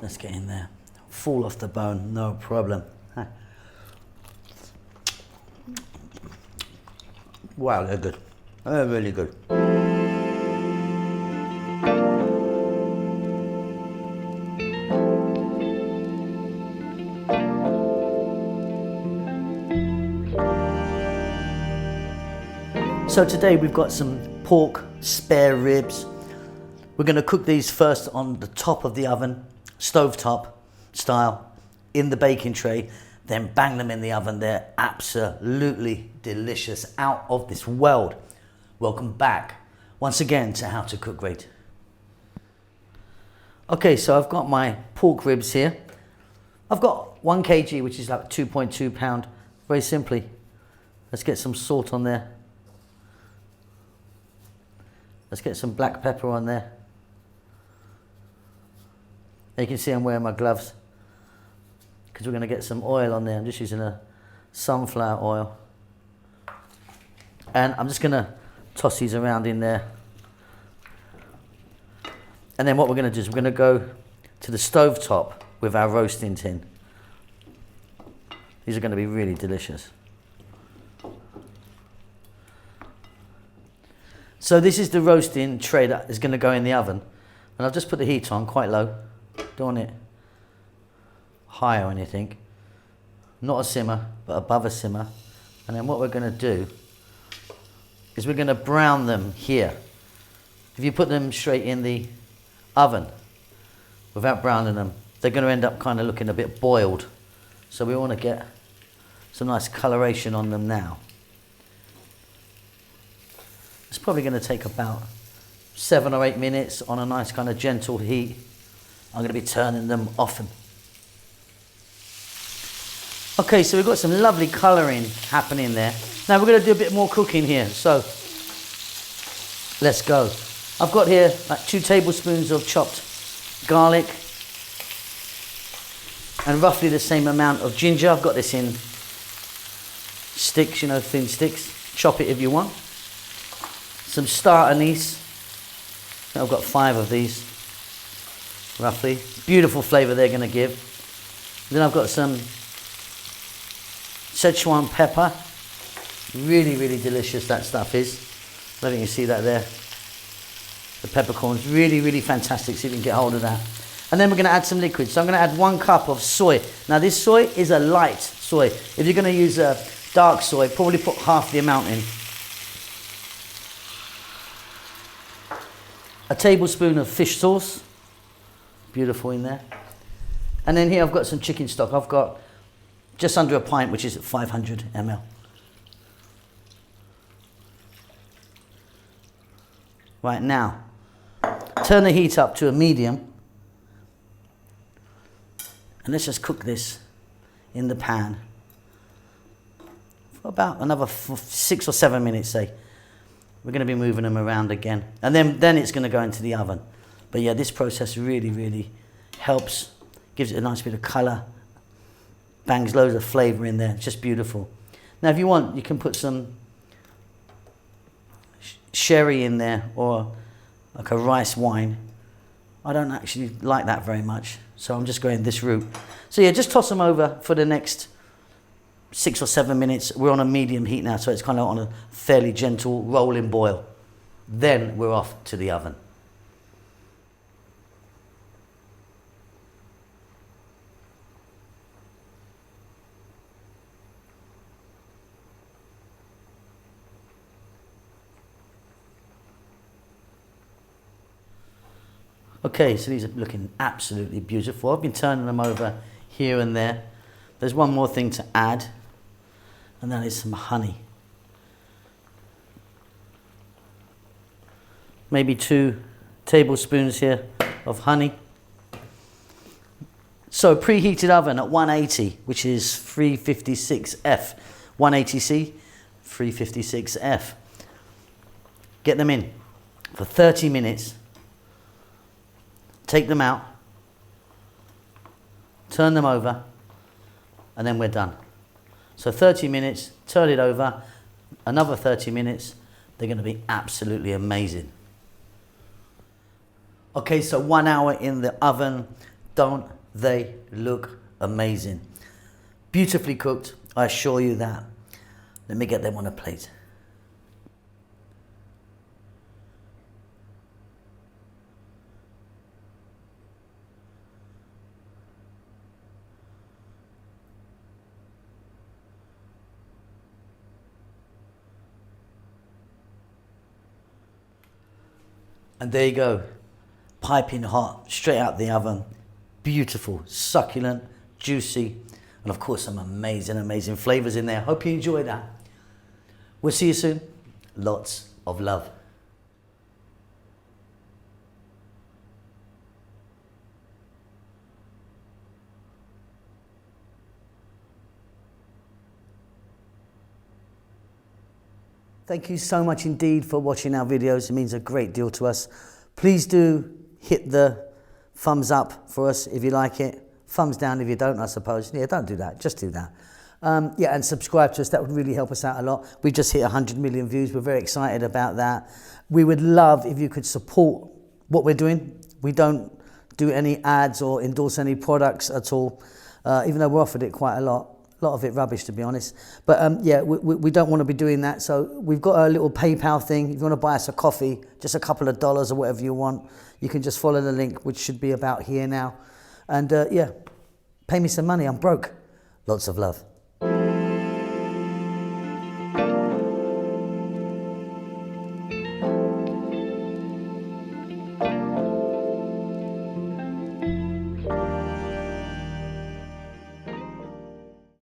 Let's get in there. Fall off the bone, no problem. Wow, they're good. They're really good. So today we've got some pork spare ribs. We're going to cook these first on the top of the oven, stovetop style, in the baking tray, then bang them in the oven. They're absolutely delicious, out of this world. Welcome back once again to How to Cook Great. Okay, so I've got my pork ribs here. I've got 1 kg, which is like 2.2 pound. Very simply, let's get some salt on there. Let's get some black pepper on there. You can see I'm wearing my gloves because we're going to get some oil on there. I'm just using a sunflower oil. And I'm just going to toss these around in there. And then what we're going to do is we're going to go to the stove top with our roasting tin. These are going to be really delicious. So this is the roasting tray that is going to go in the oven. And I've just put the heat on quite low. Don't want it high or anything. Not a simmer, but above a simmer. And then what we're going to do is we're going to brown them here. If you put them straight in the oven without browning them, they're going to end up kind of looking a bit boiled. So we want to get some nice coloration on them now. It's probably going to take about 7 or 8 minutes on a nice kind of gentle heat. I'm going to be turning them often. Okay, so we've got some lovely colouring happening there. Now we're going to do a bit more cooking here, so let's go. I've got here like 2 tablespoons of chopped garlic and roughly the same amount of ginger. I've got this in sticks, you know, thin sticks. Chop it if you want. Some star anise. I've got 5 of these, roughly. Beautiful flavour they're going to give. Then I've got some SCHEZUAN pepper. Really, really delicious that stuff is. I don't think you see that there. The peppercorns, really, really fantastic. See if you can get hold of that. And then we're going to add some liquid. So I'm going to add 1 cup of soy. Now this soy is a light soy. If you're going to use a dark soy, probably put half the amount in. A tablespoon of fish sauce, beautiful in there. And then here I've got some chicken stock. I've got just under a pint, which is 500 ml. Right, now, turn the heat up to a medium. And let's just cook this in the pan for about another 6 or 7 minutes, say. We're going to be moving them around again. And then it's going to go into the oven. But yeah, this process really, really helps. Gives it a nice bit of colour. Bangs loads of flavour in there. It's just beautiful. Now, if you want, you can put some sherry in there or like a rice wine. I don't actually like that very much. So I'm just going this route. So yeah, just toss them over for the next 6 or 7 minutes. We're on a medium heat now, so it's kind of on a fairly gentle rolling boil. Then we're off to the oven. Okay, so these are looking absolutely beautiful. I've been turning them over here and there. There's one more thing to add, and that is some honey. Maybe 2 tablespoons here of honey. So preheated oven at 180, which is 356F. 180C, 356F. Get them in for 30 minutes. Take them out. Turn them over. And then we're done. So 30 minutes, turn it over, another 30 minutes, they're going to be absolutely amazing. Okay, so 1 hour in the oven. Don't They look amazing. Beautifully cooked, I assure you that. Let me get them on a plate. And there you go, piping hot, straight out the oven. Beautiful, succulent, juicy, and of course some amazing, amazing flavors in there. Hope you enjoy that. We'll see you soon. Lots of love. Thank you so much indeed for watching our videos. It means a great deal to us. Please do hit the thumbs up for us if you like it. Thumbs down if you don't, I suppose. Yeah, don't do that. Just do that. Yeah, and subscribe to us. That would really help us out a lot. We've just hit 100 million views. We're very excited about that. We would love if you could support what we're doing. We don't do any ads or endorse any products at all, even though we're offered it quite a lot. A lot of it rubbish, to be honest. But yeah, we don't want to be doing that. So we've got a little PayPal thing. If you want to buy us a coffee, just a couple of dollars or whatever you want, you can just follow the link, which should be about here now. And yeah, pay me some money. I'm broke. Lots of love.